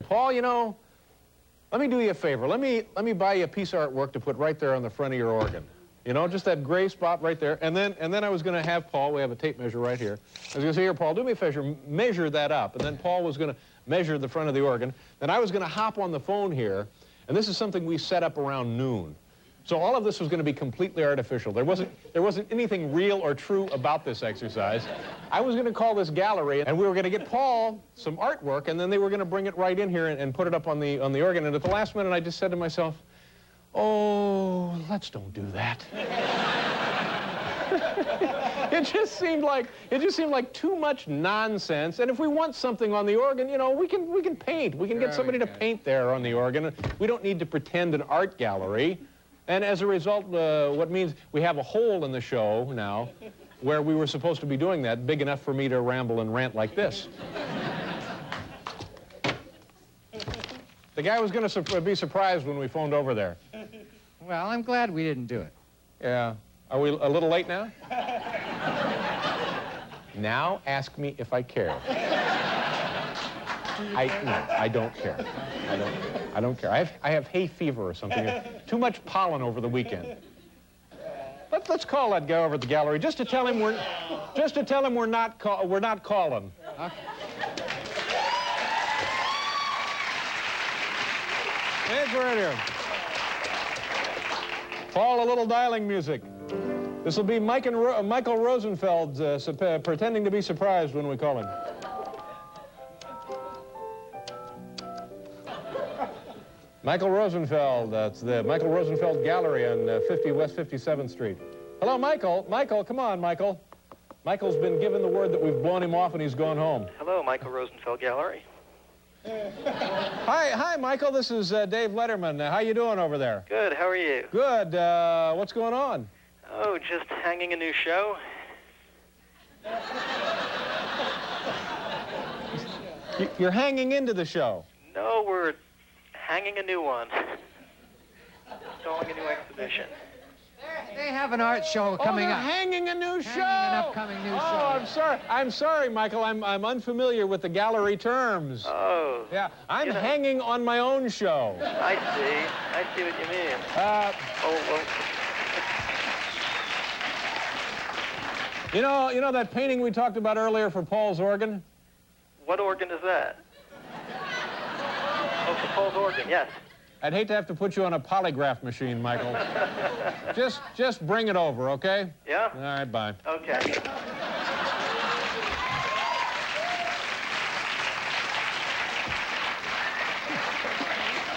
Paul, you know, let me do you a favor. Let me buy you a piece of artwork to put right there on the front of your organ. You know, just that gray spot right there. And then I was going to have Paul, we have a tape measure right here. I was going to say, here, Paul, do me a favor, measure that up. And then Paul was going to measure the front of the organ. Then I was going to hop on the phone here, and this is something we set up around noon. So all of this was going to be completely artificial. There wasn't anything real or true about this exercise. I was going to call this gallery, and we were going to get Paul some artwork, and then they were going to bring it right in here and put it up on the organ. And at the last minute, I just said to myself, oh, let's don't do that. It just seemed like too much nonsense. And if we want something on the organ, you know, we can paint. We can get somebody to paint there on the organ. We don't need to pretend an art gallery. And as a result, what means we have a hole in the show now where we were supposed to be doing that, big enough for me to ramble and rant like this. The guy was going to be surprised when we phoned over there. Well, I'm glad we didn't do it. Yeah. Are we a little late now? Now ask me if I care. No, I don't care. I don't care. I have hay fever or something. Too much pollen over the weekend. Let's call that guy over at the gallery just to tell him we're not calling. Okay. It's right here. Paul, a little dialing music. This will be Michael Rosenfeld pretending to be surprised when we call him. Michael Rosenfeld, that's the Michael Rosenfeld Gallery on West 57th Street. Hello, Michael. Michael, come on, Michael. Michael's been given the word that we've blown him off and he's gone home. Hello, Michael Rosenfeld Gallery. Hi, Michael. This is Dave Letterman. How you doing over there? Good. How are you? Good. What's going on? Oh, just hanging a new show. You're hanging into the show. No, we're hanging a new one. Going a new exhibition. They have an art show coming up. Hanging a new show. An upcoming new show. I'm sorry, Michael. I'm unfamiliar with the gallery terms. Oh. Yeah, I'm hanging on my own show. I see what you mean. Well. You know that painting we talked about earlier for Paul's organ? What organ is that? Oh, for Paul's organ, yes. I'd hate to have to put you on a polygraph machine, Michael. just bring it over, okay? Yeah? All right, bye. Okay.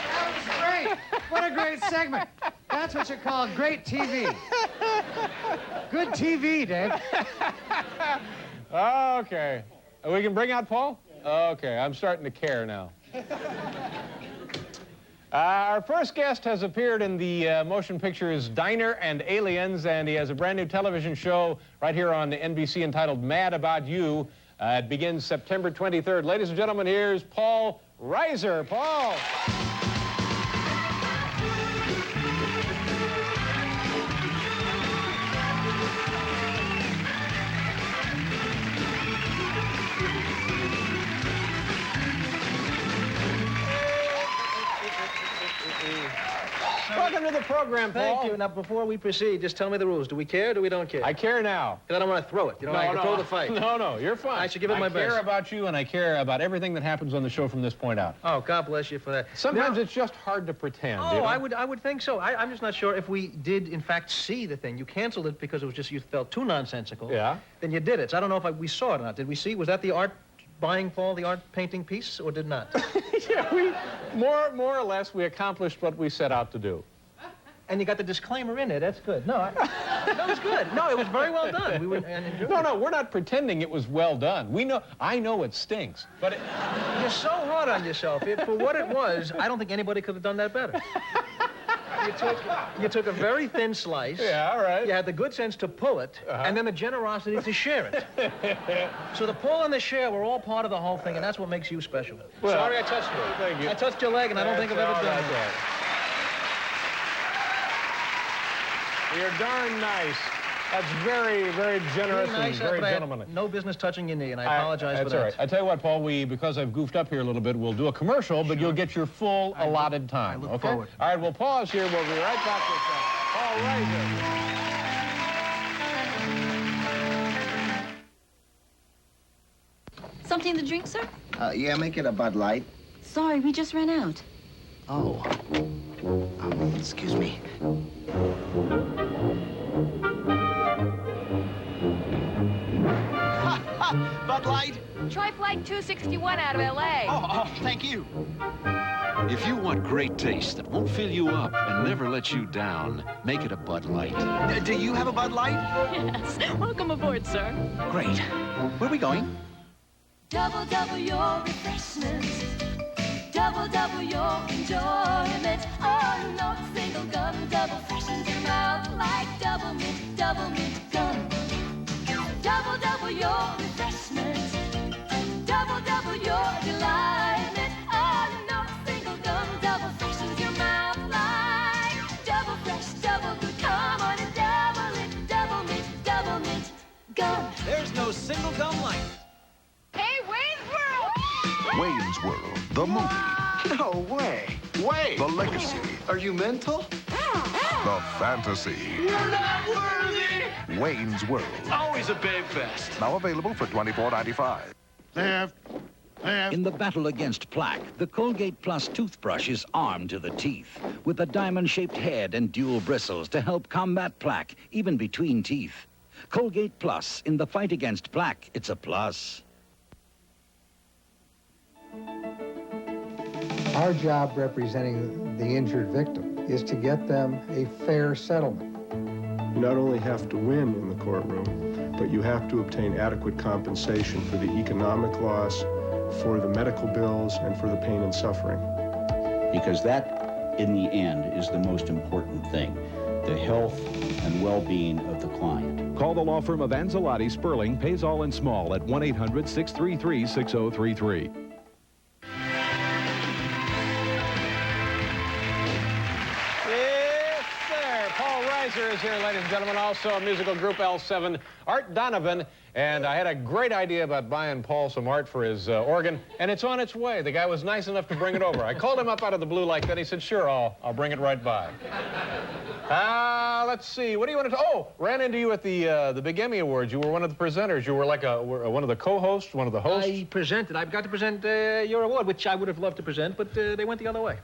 That was great. What a great segment. That's what you call great TV. Good TV, Dave. Okay. We can bring out Paul? Okay, I'm starting to care now. Our first guest has appeared in the motion pictures Diner and Aliens, and he has a brand new television show right here on NBC entitled Mad About You. It begins September 23rd. Ladies and gentlemen, here's Paul Reiser. Paul. Welcome to the program, Paul. Thank you. Now, before we proceed, just tell me the rules. Do we care or do we don't care? I care now. Because I don't want to throw it. You know, I can throw the fight. No, you're fine. I should give it my best. I care about you, and I care about everything that happens on the show from this point out. Oh, God bless you for that. Sometimes it's just hard to pretend. Oh, you know? I would think so. I'm just not sure if we did, in fact, see the thing. You canceled it because it was just you felt too nonsensical. Yeah. Then you did it. So I don't know if we saw it or not. Did we see? Was that the art buying, Paul, the art painting piece, or did not? Yeah, we more or less we accomplished what we set out to do. And you got the disclaimer in there. That's good. No, that was good. No, it was very well done. We were No, we're not pretending it was well done. I know it stinks, but you're so hard on yourself. For what it was, I don't think anybody could have done that better. You took a very thin slice. Yeah, all right. You had the good sense to pull it, and then the generosity to share it. So the pull and the share were all part of the whole thing, and that's what makes you special. Well, sorry I touched you. Thank you. I touched your leg, and I don't think I've ever done that. You're darn nice. That's very, very generous and Nice, very but I had gentlemanly. no business touching your knee, and I apologize for That's that. all right. I tell you what, Paul, because I've goofed up here a little bit, we'll do a commercial, but you'll get your full allotted time. I look okay? forward. All right, we'll pause here. We'll be right back with Paul Reiser. Something to drink, sir? Yeah, make it a Bud Light. Sorry, we just ran out. Oh. Excuse me. Bud Light? Try Flight 261 out of L.A. Oh, thank you. If you want great taste that won't fill you up and never let you down, make it a Bud Light. Do you have a Bud Light? Yes. Welcome aboard, sir. Great. Where are we going? Double, double your refreshment. Double, double your enjoyment. Oh, no, single gum double freshens your mouth like double mint gum. Double, double your refreshment. Double, double your delightment. Oh, no, single gum double freshens your mouth like double fresh, double good. Come on and double mint gum. There's no single gum light. Hey, Wayne's World! Wayne's World, the movie, No way. the legacy, Are you mental? the fantasy. We're not worthy! Wayne's World, Always a babe fest. now available for $24.95. In the battle against plaque, the Colgate Plus toothbrush is armed to the teeth with a diamond-shaped head and dual bristles to help combat plaque, even between teeth. Colgate Plus, in the fight against plaque, it's a plus. Our job representing the injured victim is to get them a fair settlement. You not only have to win in the courtroom, but you have to obtain adequate compensation for the economic loss, for the medical bills, and for the pain and suffering. Because that, in the end, is the most important thing, the health and well-being of the client. Call the law firm of Anzalotti Sperling, pays all in small at 1-800-633-6033. Yes, sir. Paul Reiser is here, ladies and gentlemen. Also, musical group L7, Art Donovan. And I had a great idea about buying Paul some art for his organ, and it's on its way. The guy was nice enough to bring it over. I called him up out of the blue like that. He said, sure, I'll bring it right by. Let's see. What do you want to... Oh, ran into you at the Big Emmy Awards. You were one of the presenters. You were like one of the co-hosts, one of the hosts. I presented. I've got to present your award, which I would have loved to present, but they went the other way.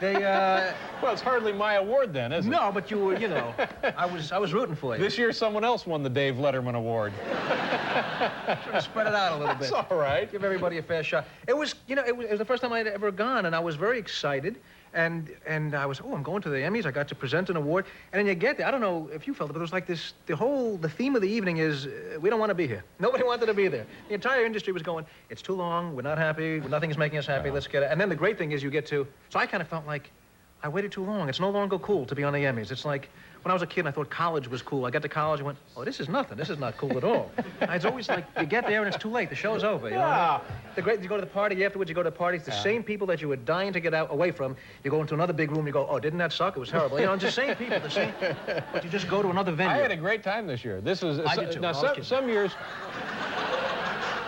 They, Well, it's hardly my award then, is it? No, but you were, you know, I was rooting for you. This year, someone else won the Dave Letterman Award. Sort of spread it out a little bit. That's all right. Give everybody a fair shot. It was, you know, it was the first time I'd ever gone, and I was very excited. And I was, I'm going to the Emmys. I got to present an award. And then you get there. I don't know if you felt it, but it was like this, the theme of the evening is, we don't want to be here. Nobody wanted to be there. The entire industry was going, it's too long, we're not happy, nothing's making us happy, let's get it. And then the great thing is you get to, so I kind of felt like, I waited too long. It's no longer cool to be on the Emmys. It's like, when I was a kid, I thought college was cool. I got to college and went, oh, this is nothing. This is not cool at all. It's always like, you get there and it's too late. The show's over, you know what I mean? You go to the party, afterwards you go to the party, it's the same people that you were dying to get away from. You go into another big room, you go, oh, didn't that suck? It was terrible. You know, it's the same people, the same, but you just go to another venue. I had a great time this year. This is, I did too. now some years...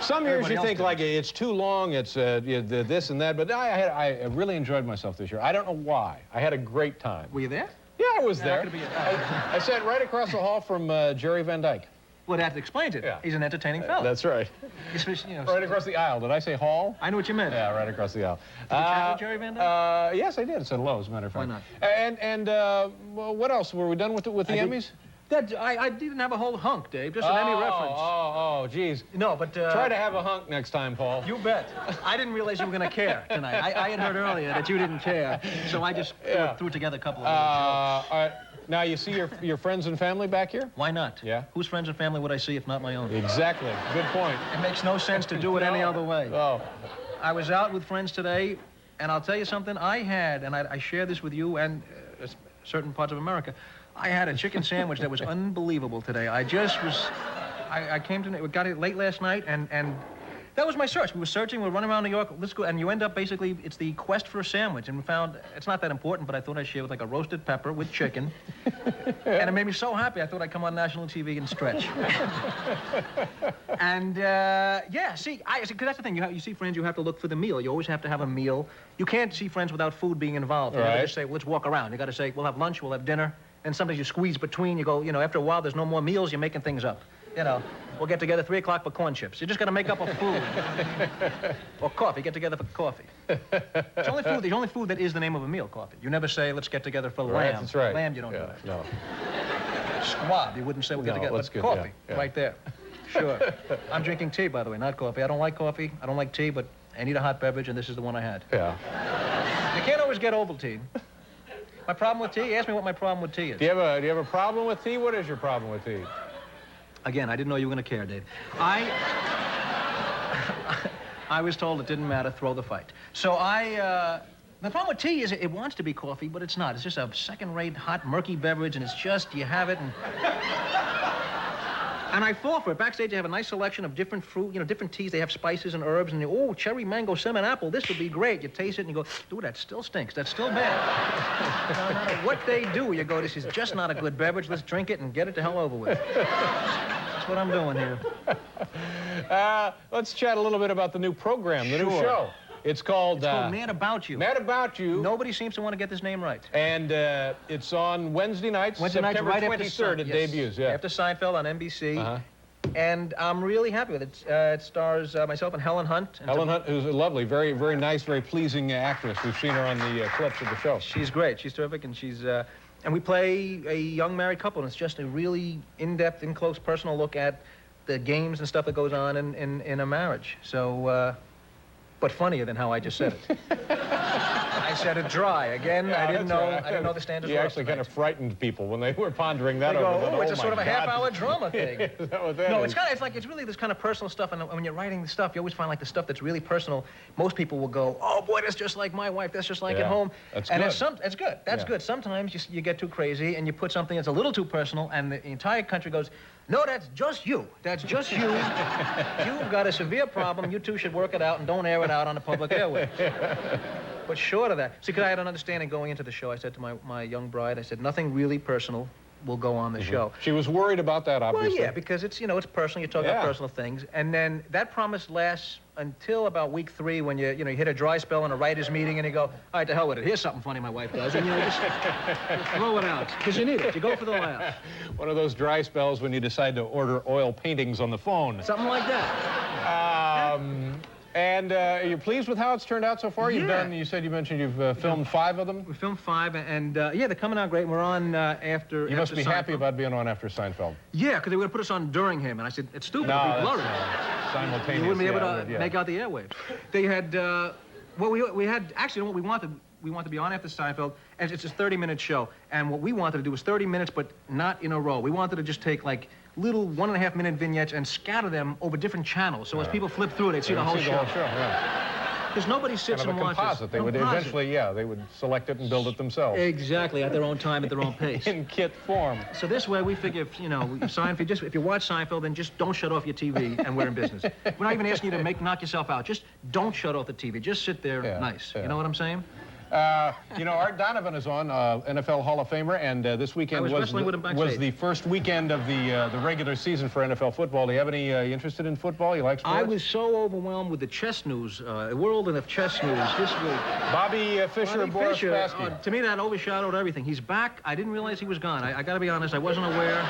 Some years you think like it's too long, it's this and that, but I really enjoyed myself this year. I don't know why. I had a great time. Were you there? Yeah, I was there. I sat right across the hall from Jerry Van Dyke. Well, that explains it. Yeah. He's an entertaining fellow. That's right. Especially, you know, Right across the aisle. Did I say hall? I know what you meant. Yeah, right across the aisle. Did you chat with Jerry Van Dyke? Yes, I did. I said hello, as a matter of fact. Why not? And well, what else? Were we done with the Emmys? I didn't have a whole hunk, Dave. Just an Emmy reference. Oh, geez. No, but... Try to have a hunk next time, Paul. You bet. I didn't realize you were going to care tonight. I had heard earlier that you didn't care, so I just threw together a couple of little jokes. All right. Now, you see your friends and family back here? Why not? Yeah. Whose friends and family would I see if not my own? Exactly. Good point. It makes no sense to do it any other way. Oh. I was out with friends today, and I'll tell you something. I share this with you and certain parts of America, I had a chicken sandwich that was unbelievable today. I came to, got it late last night, and That was my search. We were searching, we were running around New York, let's go, and you end up basically, it's the quest for a sandwich, and we found, it's not that important, but I thought I'd share with like a roasted pepper with chicken, and it made me so happy, I thought I'd come on national TV and stretch. And, yeah, see, because that's the thing, you see Friends, you have to look for the meal. You always have to have a meal. You can't see Friends without food being involved. You never just say, well, let's walk around. You got to say, we'll have lunch, we'll have dinner, and sometimes you squeeze between, you go, you know, after a while, there's no more meals, you're making things up. You know, we'll get together 3 o'clock for corn chips. You just got to make up a food. Or coffee, get together for coffee. It's the only food that is the name of a meal, coffee. You never say, let's get together for lamb. That's right. Lamb, you don't do that. No. Squab, you wouldn't say we'll get together, but coffee, right there. Sure. I'm drinking tea, by the way, not coffee. I don't like coffee, I don't like tea, but I need a hot beverage, and this is the one I had. Yeah. You can't always get Ovaltine. My problem with tea? Ask me what my problem with tea is. Do you have a problem with tea? What is your problem with tea? Again, I didn't know you were going to care, Dave. I was told it didn't matter, throw the fight. So the problem with tea is it wants to be coffee, but it's not. It's just a second-rate, hot, murky beverage, and it's just, you have it, and I fall for it. Backstage, they have a nice selection of different fruit, you know, different teas. They have spices and herbs, and you, oh, cherry, mango, cinnamon, apple, this would be great. You taste it, and you go, ooh, that still stinks. That's still bad. No matter what they do, you go, this is just not a good beverage. Let's drink it and get it the hell over with. That's what I'm doing here. Let's chat a little bit about the new program, the new show. It's called Mad About You. Mad About You. Nobody seems to want to get this name right. And it's on Wednesday nights, September right 23rd, it debuts. Yeah. After Seinfeld on NBC. And I'm really happy with it. It stars myself and Helen Hunt. And Helen Hunt, who's a lovely, very, very nice, very pleasing actress. We've seen her on the clips of the show. She's great. She's terrific, and she's... and we play a young married couple, and it's just a really in-depth, in-close, personal look at the games and stuff that goes on in a marriage. So... but funnier than how I just said it. I said it dry. Again, Yeah, I didn't know right. the standards. You actually kind of frightened people when they were pondering that they go, over. oh, it's a sort of a half-hour drama thing. Is that what that No, is? it's really this kind of personal stuff, and when you're writing the stuff, you always find like the stuff that's really personal. Most people will go, oh boy, that's just like my wife. That's just like at home. That's and good. It's good. That's good. Sometimes you get too crazy and you put something that's a little too personal, and the entire country goes, no, that's just you. That's just you. You've got a severe problem. You two should work it out and don't air it out on the public airwaves. But short of that, see, because I had an understanding going into the show, I said to my young bride, I said, nothing really personal will go on the show. She was worried about that, obviously. Well, yeah, because it's, it's personal. You're talking about personal things. And then that promise lasts until about week 3 when you hit a dry spell in a writer's meeting and you go, all right, to hell with it. Here's something funny my wife does. And you just throw it out because you need it. You go for the laugh. One of those dry spells when you decide to order oil paintings on the phone. Something like that. And are you pleased with how it's turned out so far? You've done, you mentioned you've filmed 5 of them? We filmed 5, and yeah, they're coming out great. We're on after You must be Seinfeld. happy about being on after Seinfeld. Yeah, because they were going to put us on during him, and I said, it's stupid. No, It'd be blurry. Simultaneous. You wouldn't be able to yeah. make out the airwaves. They had, well, we had, actually, what we wanted to be on after Seinfeld, and it's a 30-minute show, and what we wanted to do was 30 minutes, but not in a row. We wanted to just take, like, little 1.5-minute vignettes and scatter them over different channels. So as people flip through it, they'd see the whole show. Because nobody sits kind of and watches. Composite. They would eventually, they would select it and build it themselves. Exactly, at their own time, at their own pace. In kit form. So this way, we figure, if you watch Seinfeld, then just don't shut off your TV, and we're in business. We're not even asking you to knock yourself out. Just don't shut off the TV. Just sit there, nice. You know what I'm saying? Art Donovan is on, NFL Hall of Famer, and this weekend was the first weekend of the regular season for NFL football. Do you have any interested in football? You like sports? I was so overwhelmed with the chess news, the whirlwind of chess news this week. Bobby Fischer, Boris Spassky. To me, that overshadowed everything. He's back. I didn't realize he was gone. I got to be honest, I wasn't aware.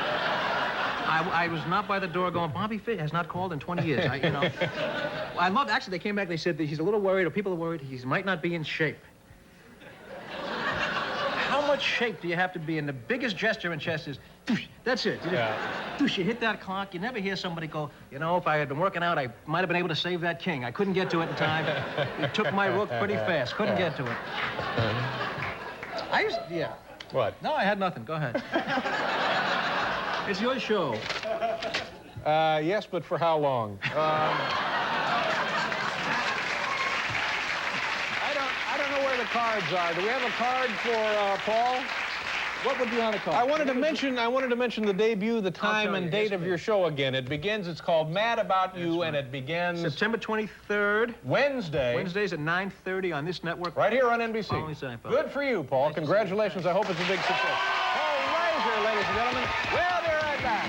I was not by the door going, Bobby Fischer has not called in 20 years. I loved, actually, they came back, they said that he's a little worried, or people are worried, he might not be in shape. How much shape do you have to be? And the biggest gesture in chess is, that's it. You hit that clock. You never hear somebody go, if I had been working out, I might have been able to save that king. I couldn't get to it in time. It took my rook pretty fast. Couldn't get to it. What? No, I had nothing. Go ahead. It's your show. Yes, but for how long? I don't know where the cards are. Do we have a card for Paul? What would be on the call? I wanted to mention the debut, the time tell and you. date Yes, of your show again. It begins, it's called Mad About You, and it begins September 23rd. Wednesday. Wednesdays at 9:30 on this network. Right here on NBC. Following Seinfeld. Good for you, Paul. Congratulations. I hope it's a big success. Paul Reiser, ladies and gentlemen. We'll be right back.